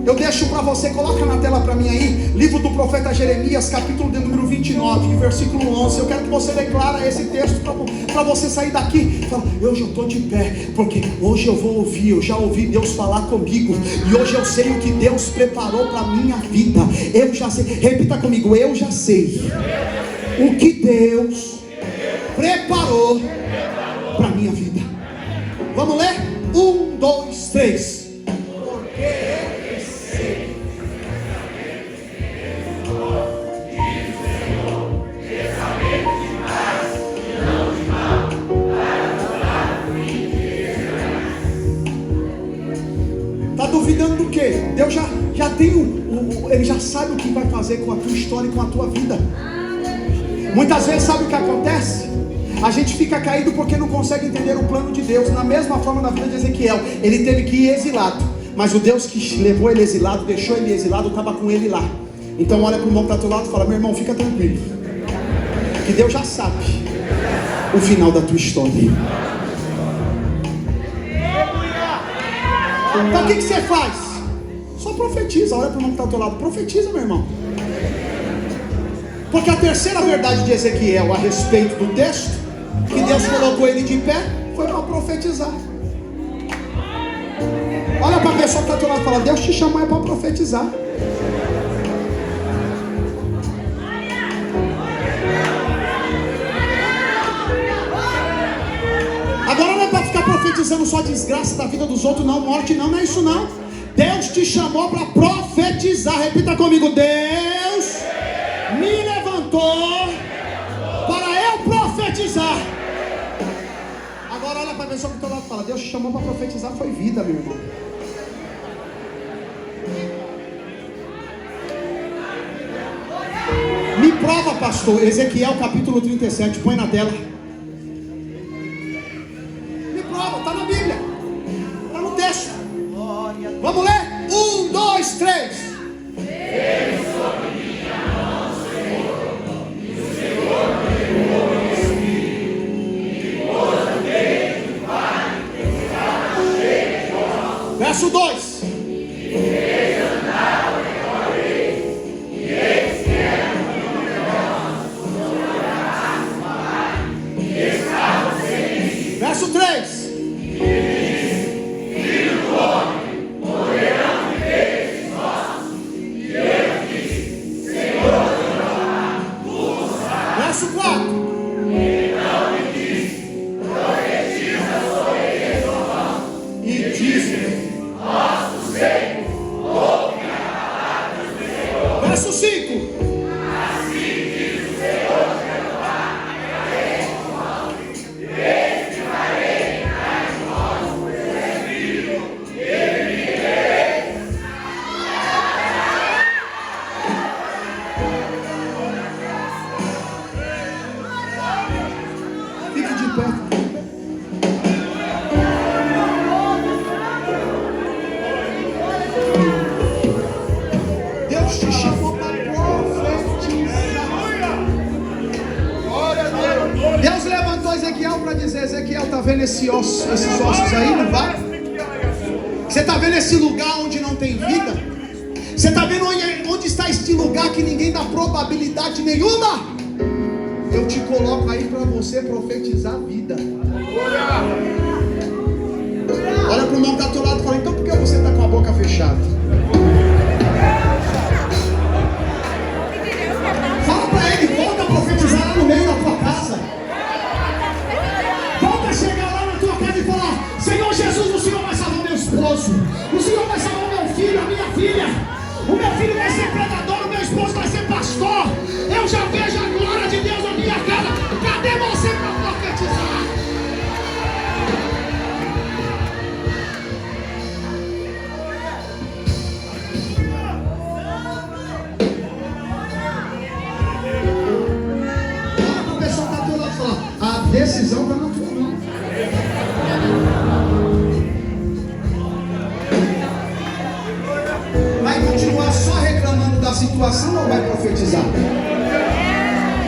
S1: Eu deixo para você, coloca na tela para mim aí, livro do profeta Jeremias, capítulo de número 29, versículo 11. Eu quero que você declara esse texto para você sair daqui e falar: hoje eu estou de pé, porque hoje eu vou ouvir, eu já ouvi Deus falar comigo, e hoje eu sei o que Deus preparou para a minha vida. Eu já sei, repita comigo, eu já sei o que Deus preparou para a minha vida. Vamos ler? 1, 2, 3. Está duvidando do quê? Deus já tem Ele já sabe o que vai fazer com a tua história e com a tua vida. Muitas vezes sabe o que acontece? A gente fica caído porque não consegue entender o plano de Deus. Na mesma forma na vida de Ezequiel, ele teve que ir exilado, mas o Deus que levou ele exilado, deixou ele exilado, estava com ele lá. Então olha para o irmão que está do teu lado e fala: meu irmão, fica tranquilo, que Deus já sabe o final da tua história. Então o que você faz? Só profetiza. Olha para o irmão que está do teu lado. Profetiza, meu irmão. Porque a terceira verdade de Ezequiel a respeito do texto, que Deus colocou ele de pé, foi para profetizar. Olha para a pessoa que está do teu lado e fala: Deus te chamou é para profetizar. Agora não é para ficar profetizando só desgraça da vida dos outros, não, morte não, não é isso não. Deus te chamou para profetizar. Repita comigo: Deus me levantou para eu profetizar. Agora olha para a pessoa que está lá e fala: Deus te chamou para profetizar, foi vida, meu irmão. Me prova, pastor. Ezequiel capítulo 37, põe na tela. Me prova, está na Bíblia, está no texto. Vamos ler? 1, 2, 3. Verso 2. Verso 3. Verso 4. E diz: verso 5. Fique de pé. Deus te chamou para profetizar. Deus levantou Ezequiel para dizer: Ezequiel, está vendo esses ossos aí? Não vai? Você está vendo esse lugar onde não tem vida? Você está vendo onde está este lugar que ninguém dá probabilidade nenhuma? Eu te coloco aí para você profetizar a vida. Olha para o irmão que está do teu lado e fala: então por que você está com a boca fechada? Fala para ele: volta a profetizar lá no meio da tua casa. Volta a chegar lá na tua casa e falar: Senhor Jesus, o Senhor vai salvar meu esposo, o Senhor vai salvar o meu filho, a minha filha. O meu filho vai ser pregador, o meu esposo vai ser pastor. Eu já vejo a glória de Deus na minha casa. Cadê você para profetizar? Olha para o pessoal que está do teu lado e fala: a decisão está na tua mão. Vai continuar só reclamando da situação ou vai profetizar?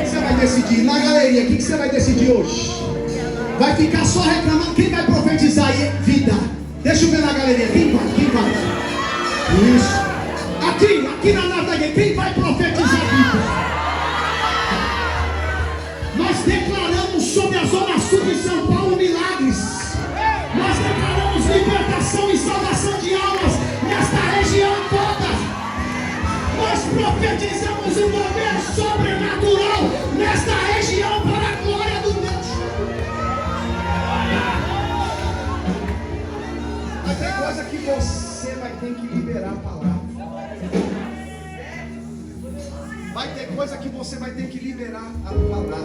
S1: Você vai decidir. Na galeria, o que você vai decidir hoje? Vai ficar só reclamando? Quem vai profetizar aí? Vida. Deixa eu ver na galeria. Quem vai? Quem vai? Isso. Aqui na nave da igreja, quem vai profetizar vida? Nós declaramos sobre a zona sul de São Paulo milagres. Nós declaramos libertação e salvação de almas nesta região toda. Nós profetizamos um mover sobrenatural nesta região para a glória do Deus. Mas tem coisa que você vai ter que liberar a palavra. Vai ter coisa que você vai ter que liberar a palavra.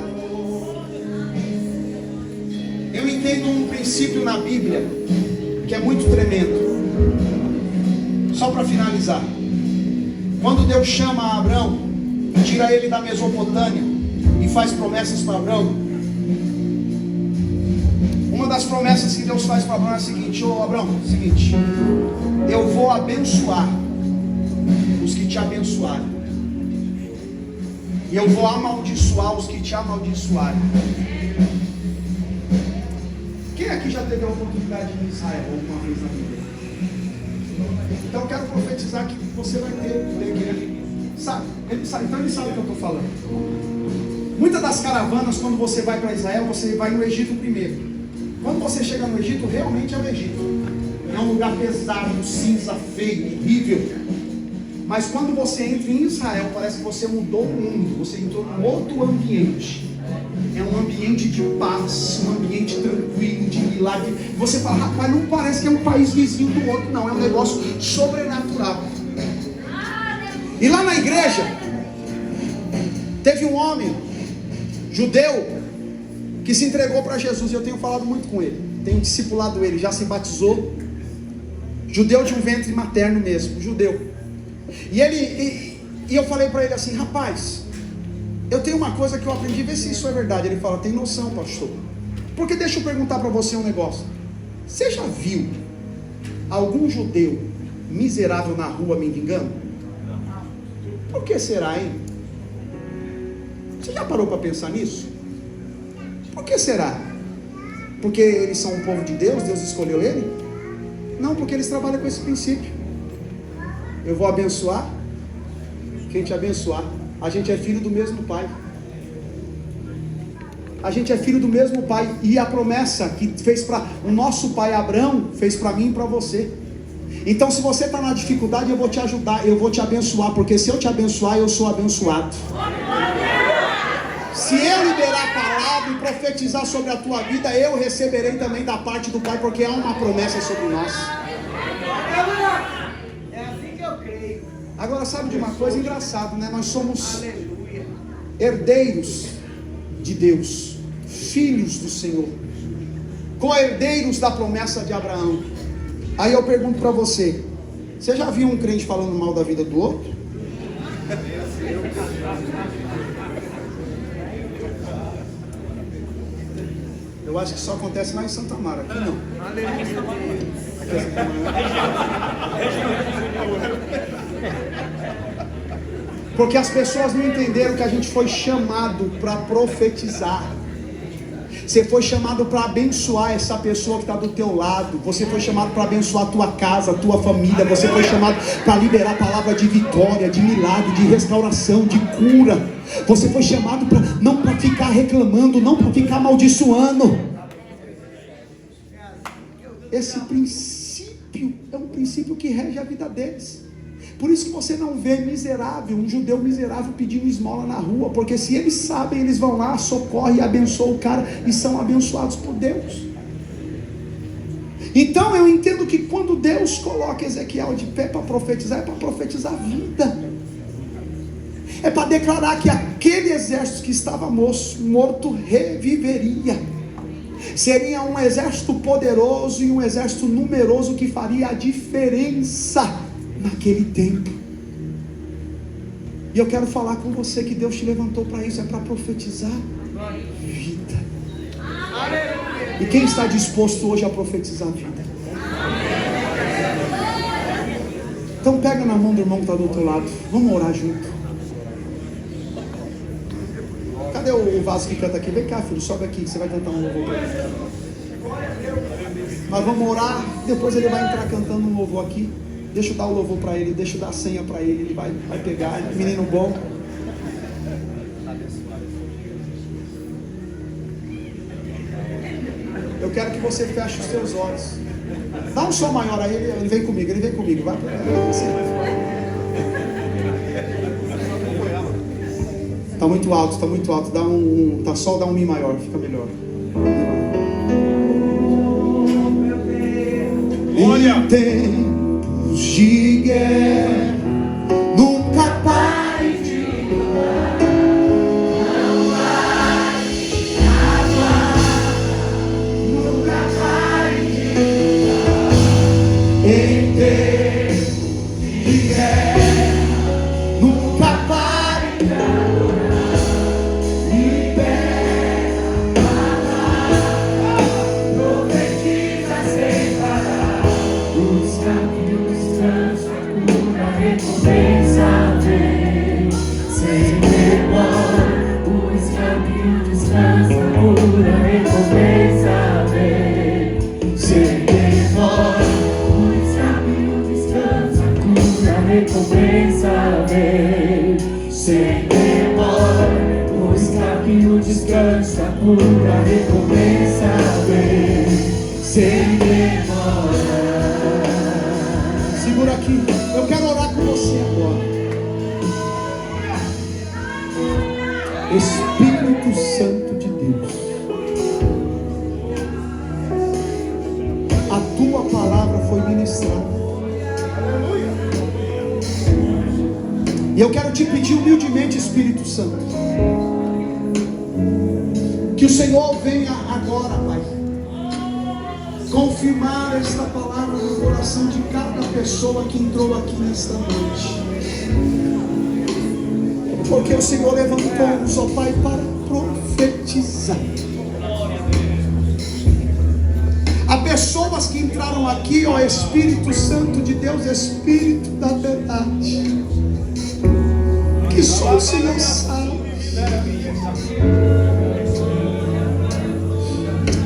S1: Eu entendo um princípio na Bíblia que é muito tremendo. Só para finalizar, quando Deus chama Abraão, tira ele da Mesopotâmia e faz promessas para Abraão, uma das promessas que Deus faz para Abraão é a seguinte: ô Abraão, é o seguinte, eu vou abençoar os que te abençoarem, e eu vou amaldiçoar os que te amaldiçoarem. Quem aqui já teve a oportunidade de ir em Israel alguma vez na vida? Então eu quero profetizar que você vai ter que ele sabe, então ele sabe o que eu estou falando. Muitas das caravanas, quando você vai para Israel, você vai no Egito primeiro. Quando você chega no Egito, realmente é o Egito. É um lugar pesado, cinza, feio, horrível. Mas quando você entra em Israel, parece que você mudou o mundo. Você entrou em outro ambiente. É um ambiente de paz, um ambiente tranquilo, de milagre. Você fala: rapaz, não parece que é um país vizinho do outro, não. É um negócio sobrenatural. E lá na igreja, teve um homem, judeu, que se entregou para Jesus. E eu tenho falado muito com ele, tenho discipulado ele, já se batizou. Judeu de um ventre materno mesmo, judeu. E eu falei para ele assim: rapaz, eu tenho uma coisa que eu aprendi, vê se isso é verdade. Ele fala: tem noção, pastor? Porque deixa eu perguntar para você um negócio. Você já viu algum judeu miserável na rua mendigando? Por que será, hein? Você já parou para pensar nisso? Por que será? Porque eles são um povo de Deus, Deus escolheu ele? Não, porque eles trabalham com esse princípio. Eu vou abençoar quem te abençoar. A gente é filho do mesmo pai. A gente é filho do mesmo pai. E a promessa que fez para o nosso pai Abraão, fez para mim e para você. Então se você está na dificuldade, eu vou te ajudar, eu vou te abençoar. Porque se eu te abençoar, eu sou abençoado. Se eu liberar a palavra e profetizar sobre a tua vida, eu receberei também da parte do Pai, porque há uma promessa sobre nós.
S2: É assim que eu creio.
S1: Agora, sabe de uma coisa engraçada, né? Nós somos herdeiros de Deus, filhos do Senhor, co-herdeiros da promessa de Abraão. Aí eu pergunto para você: você já viu um crente falando mal da vida do outro? Eu acho que só acontece lá em Santa Mara, aqui não. Aqui é Santa Mara. Porque as pessoas não entenderam que a gente foi chamado para profetizar. Você foi chamado para abençoar essa pessoa que está do teu lado. Você foi chamado para abençoar a tua casa, a tua família. Você foi chamado para liberar a palavra de vitória, de milagre, de restauração, de cura. Você foi chamado para... não para ficar reclamando, não para ficar amaldiçoando. Esse princípio é um princípio que rege a vida deles. Por isso que você não vê miserável, um judeu miserável pedindo esmola na rua, porque se eles sabem, eles vão lá, socorrem e abençoam o cara e são abençoados por Deus. Então eu entendo que quando Deus coloca Ezequiel de pé para profetizar, é para profetizar vida, é para declarar que aquele exército que estava morto reviveria, seria um exército poderoso e um exército numeroso que faria a diferença naquele tempo. E eu quero falar com você que Deus te levantou para isso, é para profetizar vida. E quem está disposto hoje a profetizar vida? Então pega na mão do irmão que está do outro lado, vamos orar junto. Cadê o vaso que canta aqui? Vem cá, filho, sobe aqui, você vai cantar um louvor para ele. Nós vamos orar, depois ele vai entrar cantando um louvor aqui. Deixa eu dar o louvor para ele, deixa eu dar a senha para ele, ele vai pegar, menino bom. Eu quero que você feche os seus olhos. Dá um som maior a ele, ele vem comigo, vai para Tá muito alto, dá só dá um mi maior, fica melhor.
S3: Olha!
S1: De guerra, nunca pare de nunca pare de em tempo de guerra, nunca pare de libera, profetiza sem parar os caminhos. Recompensa vem, sem demora, os caminhos descansam, pura recompensa vem, sem demora, os caminhos descansam, pura recompensa vem, sem demora, os caminhos descansam, pura recompensa vem, sem demora. Segura aqui. Eu quero orar com você agora. Espírito Santo de Deus, a tua palavra foi ministrada. E eu quero te pedir humildemente, Espírito Santo, que o Senhor venha agora, Pai, confirmar esta palavra no coração de cada pessoa que entrou aqui nesta noite, porque o Senhor levantou-nos, ó Pai, para profetizar. Há pessoas que entraram aqui, ó Espírito Santo de Deus, Espírito da verdade, que só o Senhor sabe.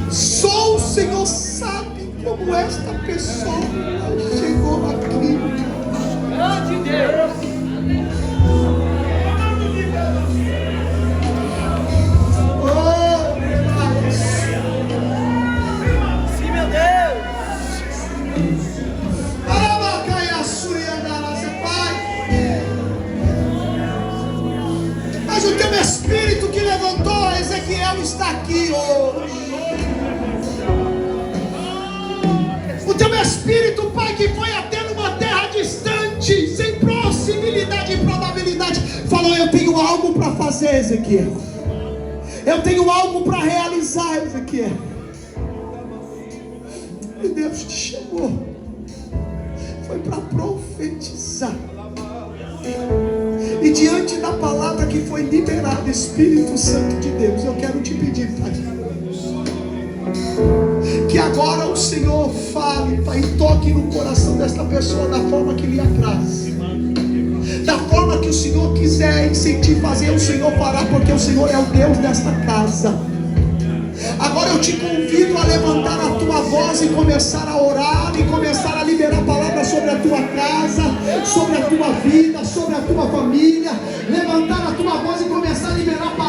S1: Só o Senhor sabe como esta pessoa chegou aqui.
S2: Grande Deus. Sim, meu Deus.
S1: Mas o teu Espírito que levantou Ezequiel está aqui hoje. O teu Espírito, Pai, que foi até numa terra distante, sem possibilidade e probabilidade, falou: eu tenho algo para fazer, Ezequiel. Eu tenho algo para realizar, Ezequiel. E Deus te chamou, foi para profetizar. E diante da palavra que foi liberada, Espírito Santo de Deus, eu quero te pedir, Pai, que agora o Senhor fale, Pai, e toque no coração desta pessoa da forma que lhe apraz, da forma que o Senhor quiser sentir fazer, o Senhor fará, porque o Senhor é o Deus desta casa. Agora eu te convido a levantar a tua voz e começar a orar, e começar a liberar palavras sobre a tua casa, sobre a tua vida, sobre a tua família. Levantar a tua voz e começar a liberar palavras